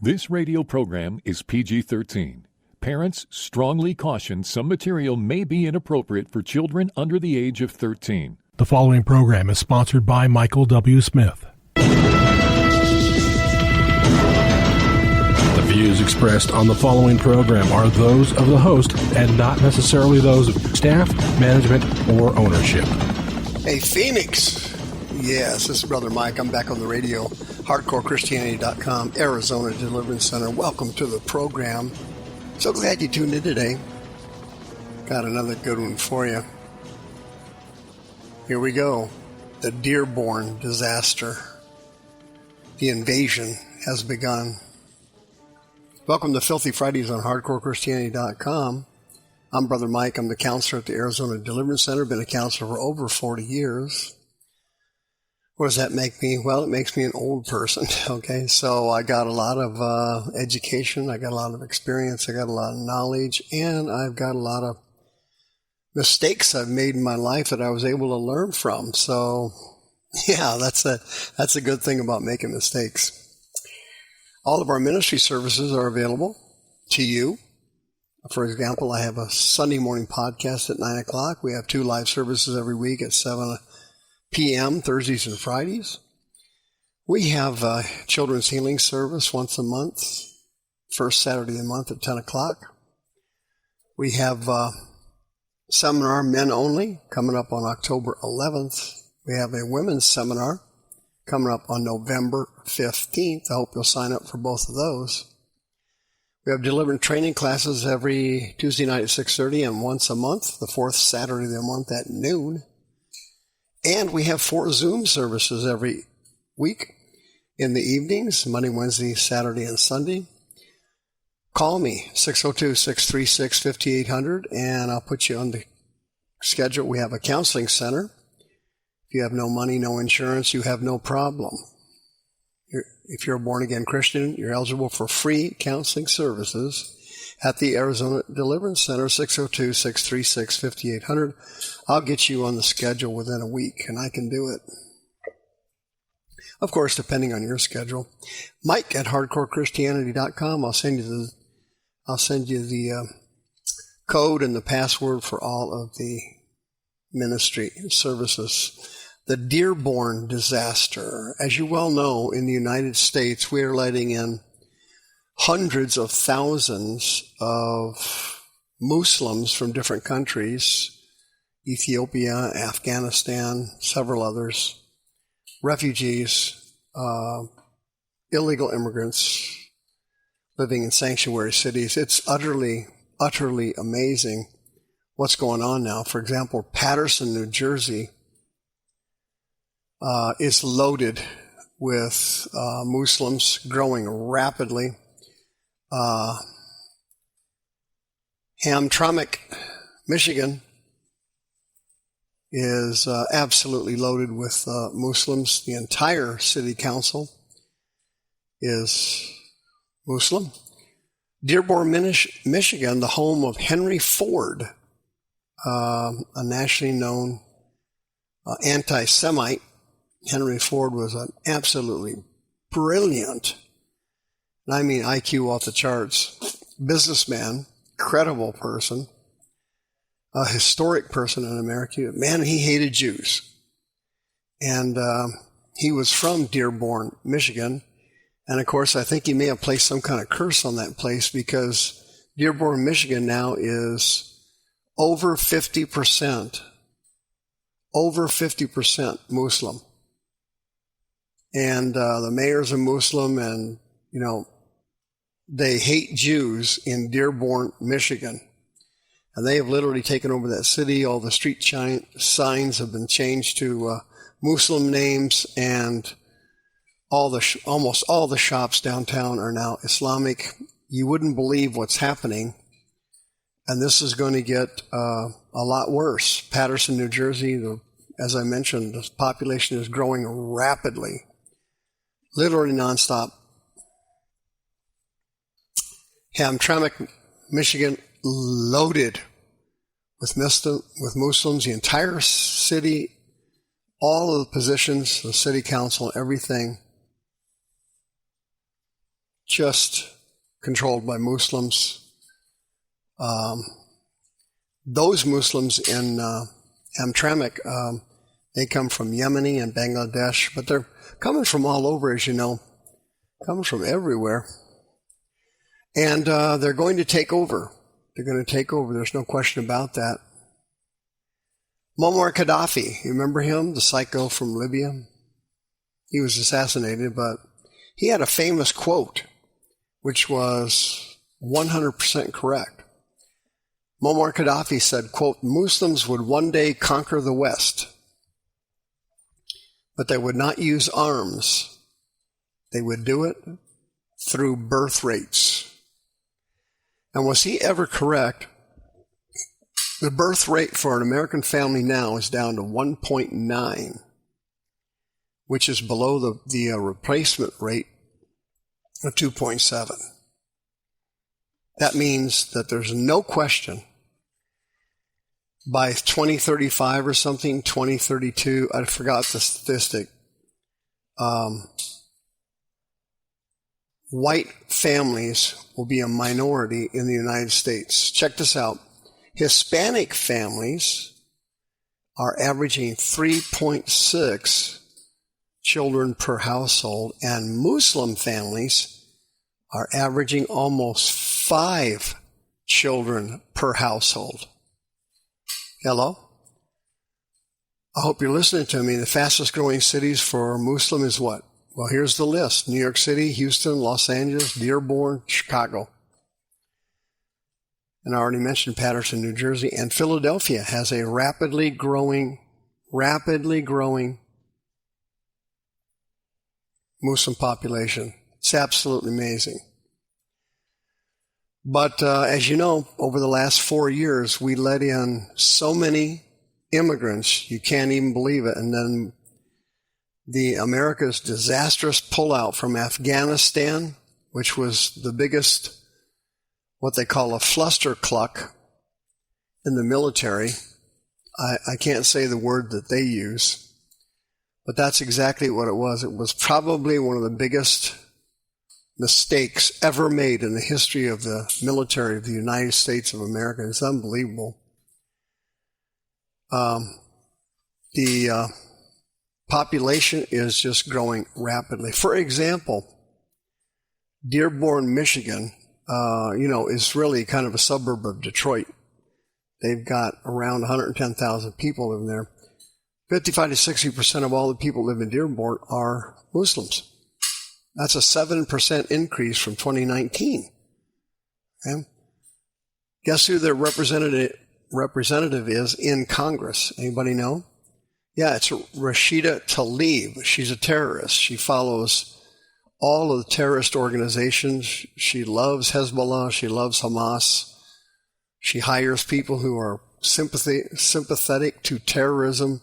This radio program is PG-13. Parents strongly caution some material may be inappropriate for children under the age of 13. The following program is sponsored by Michael W. Smith. The views expressed on the following program are those of the host and not necessarily those of staff, management, or ownership. Hey, Phoenix. Yes, this is Brother Mike. I'm back on the radio. HardcoreChristianity.com, Arizona Deliverance Center. Welcome to the program. So glad you tuned in today. Got another good one for you. Here we go. The Dearborn disaster. The invasion has begun. Welcome to Filthy Fridays on HardcoreChristianity.com. I'm Brother Mike. I'm the counselor at the Arizona Deliverance Center. Been a counselor for over 40 years. What does that make me? Well, it makes me an old person, okay? So I got a lot of education, I got a lot of experience, I got a lot of knowledge, and I've got a lot of mistakes I've made in my life that I was able to learn from. So, yeah, that's a good thing about making mistakes. All of our ministry services are available to you. For example, I have a Sunday morning podcast at 9 o'clock. We have 2 live services every week at 7 p.m., Thursdays and Fridays. We have a children's healing service once a month, first Saturday of the month at 10 o'clock. We have seminar, men only, coming up on October 11th. We have a women's seminar coming up on November 15th. I hope you'll sign up for both of those. We have deliverance training classes every Tuesday night at 6:30 and once a month, the fourth Saturday of the month at noon. And we have 4 Zoom services every week in the evenings, Monday, Wednesday, Saturday, and Sunday. Call me, 602-636-5800, and I'll put you on the schedule. We have a counseling center. If you have no money, no insurance, you have no problem. If you're a born-again Christian, you're eligible for free counseling services at the Arizona Deliverance Center, 602-636-5800. I'll get you on the schedule within a week, and I can do it. Of course, depending on your schedule. Mike at HardcoreChristianity.com. I'll send you the code and the password for all of the ministry services. The Dearborn disaster. As you well know, in the United States, we are letting in hundreds of thousands of Muslims from different countries, Ethiopia, Afghanistan, several others, refugees, illegal immigrants living in sanctuary cities. It's utterly amazing what's going on now. For example, Patterson, New Jersey, is loaded with Muslims, growing rapidly. Hamtramck, Michigan is absolutely loaded with Muslims. The entire city council is Muslim. Dearborn, Michigan, the home of Henry Ford, a nationally known anti-Semite. Henry Ford was an absolutely brilliant, and I mean IQ off the charts, businessman, credible person, a historic person in America. Man, he hated Jews. And he was from Dearborn, Michigan. And of course, I think he may have placed some kind of curse on that place, because Dearborn, Michigan now is over 50% Muslim. And the mayor's a Muslim, and, you know, they hate Jews in Dearborn, Michigan. And they have literally taken over that city. All the street signs have been changed to Muslim names, and almost all the shops downtown are now Islamic. You wouldn't believe what's happening. And this is going to get a lot worse. Patterson, New Jersey, as I mentioned, the population is growing rapidly, literally nonstop. Hamtramck, Michigan, loaded with Muslims. The entire city, all of the positions, the city council, everything just controlled by Muslims. Those Muslims in Hamtramck, they come from Yemeni and Bangladesh, but they're coming from all over, as you know, coming from everywhere. And they're going to take over. They're going to take over. There's no question about that. Muammar Gaddafi, you remember him, the psycho from Libya? He was assassinated, but he had a famous quote, which was 100% correct. Muammar Gaddafi said, quote, "Muslims would one day conquer the West, but they would not use arms. They would do it through birth rates." And was he ever correct? The birth rate for an American family now is down to 1.9, which is below the replacement rate of 2.7. That means that there's no question by 2035 or something, 2032, I forgot the statistic, white families will be a minority in the United States. Check this out. Hispanic families are averaging 3.6 children per household, and Muslim families are averaging almost 5 children per household. Hello? I hope you're listening to me. The fastest growing cities for Muslim is what? Well, here's the list. New York City, Houston, Los Angeles, Dearborn, Chicago. And I already mentioned Paterson, New Jersey. And Philadelphia has a rapidly growing Muslim population. It's absolutely amazing. But as you know, over the last 4 years, we let in so many immigrants, you can't even believe it. And then the America's disastrous pullout from Afghanistan, which was the biggest, what they call a flustercluck in the military. I can't say the word that they use, but that's exactly what it was. It was probably one of the biggest mistakes ever made in the history of the military of the United States of America. It's unbelievable. The population is just growing rapidly. For example, Dearborn, Michigan, is really kind of a suburb of Detroit. They've got around 110,000 people living there. 55 to 60% of all the people who live in Dearborn are Muslims. That's a 7% increase from 2019. Okay? Guess who their representative is in Congress? Anybody know? Yeah, it's Rashida Tlaib. She's a terrorist. She follows all of the terrorist organizations. She loves Hezbollah. She loves Hamas. She hires people who are sympathetic to terrorism.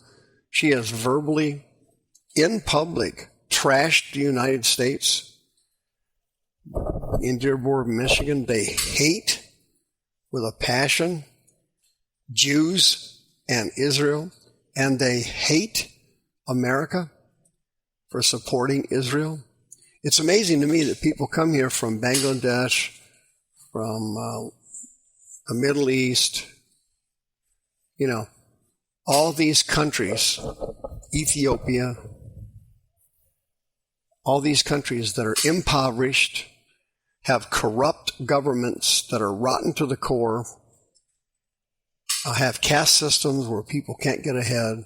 She has verbally, in public, trashed the United States. In Dearborn, Michigan, they hate with a passion Jews and Israel, and they hate America for supporting Israel. It's amazing to me that people come here from Bangladesh, from the Middle East, all these countries, Ethiopia, all these countries that are impoverished, have corrupt governments that are rotten to the core, have caste systems where people can't get ahead,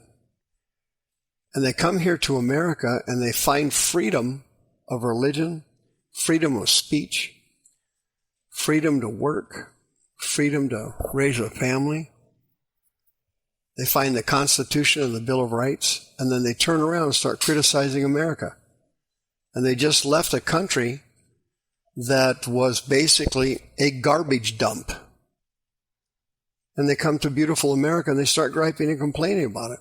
and they come here to America and they find freedom of religion, freedom of speech, freedom to work, freedom to raise a family. They find the Constitution and the Bill of Rights, and then they turn around and start criticizing America. And they just left a country that was basically a garbage dump. And they come to beautiful America and they start griping and complaining about it.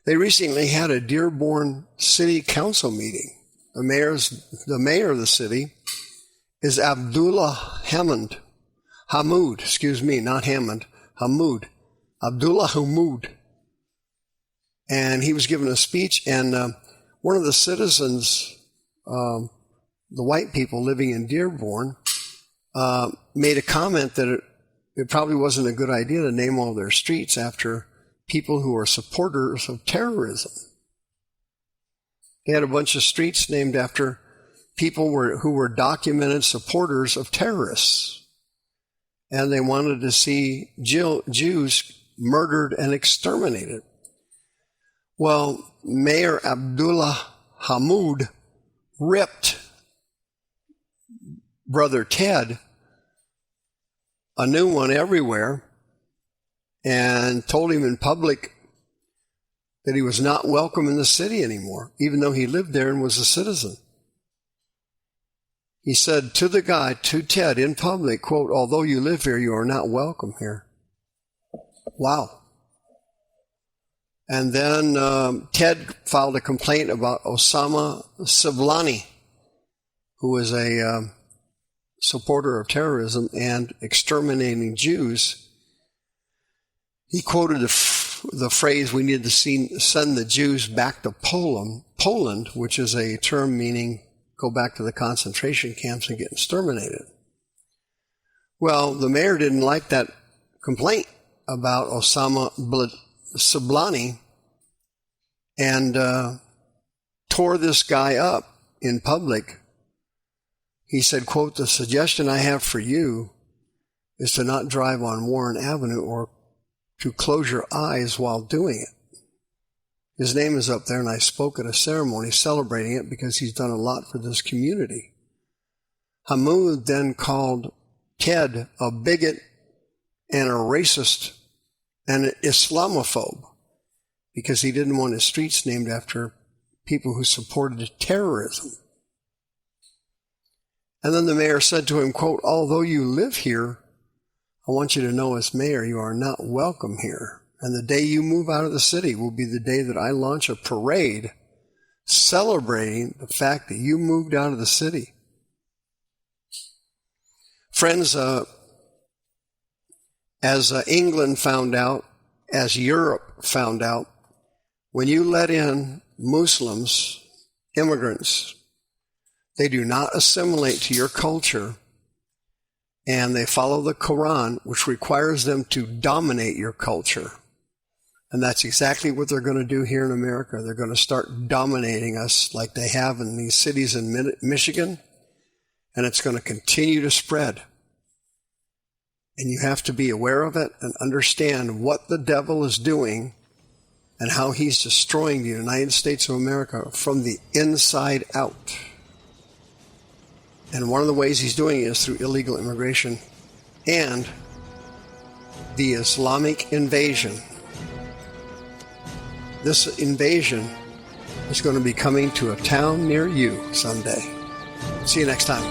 They recently had a Dearborn City Council meeting. The mayor of the city is Abdullah Hammoud. Abdullah Hammoud. And he was giving a speech, and one of the citizens the white people living in Dearborn, made a comment that it probably wasn't a good idea to name all their streets after people who are supporters of terrorism. They had a bunch of streets named after people who were documented supporters of terrorists. And they wanted to see Jews murdered and exterminated. Well, Mayor Abdullah Hamoud ripped Brother Ted a new one everywhere and told him in public that he was not welcome in the city anymore, even though he lived there and was a citizen. He said to the guy, to Ted, in public, quote, "Although you live here, you are not welcome here." Wow. And then Ted filed a complaint about Osama Siblani, who was a supporter of terrorism and exterminating Jews. He quoted the phrase, "We need to send the Jews back to Poland," which is a term meaning go back to the concentration camps and get exterminated. Well, the mayor didn't like that complaint about Osama Siblani and tore this guy up in public. He said, quote, "The suggestion I have for you is to not drive on Warren Avenue or to close your eyes while doing it." His name is up there, and I spoke at a ceremony celebrating it because he's done a lot for this community. Hamoud then called Ted a bigot and a racist and an Islamophobe because he didn't want his streets named after people who supported terrorism. And then the mayor said to him, quote, "Although you live here, I want you to know as mayor you are not welcome here. And the day you move out of the city will be the day that I launch a parade celebrating the fact that you moved out of the city." Friends, as England found out, as Europe found out, when you let in Muslims, immigrants, they do not assimilate to your culture, and they follow the Quran, which requires them to dominate your culture. And that's exactly what they're going to do here in America. They're going to start dominating us like they have in these cities in Michigan, and it's going to continue to spread. And you have to be aware of it and understand what the devil is doing and how he's destroying the United States of America from the inside out. And one of the ways he's doing it is through illegal immigration and the Islamic invasion. This invasion is going to be coming to a town near you someday. See you next time.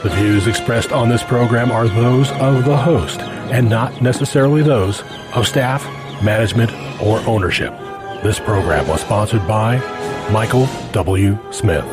The views expressed on this program are those of the host and not necessarily those of staff, management, or ownership. This program was sponsored by Michael W. Smith.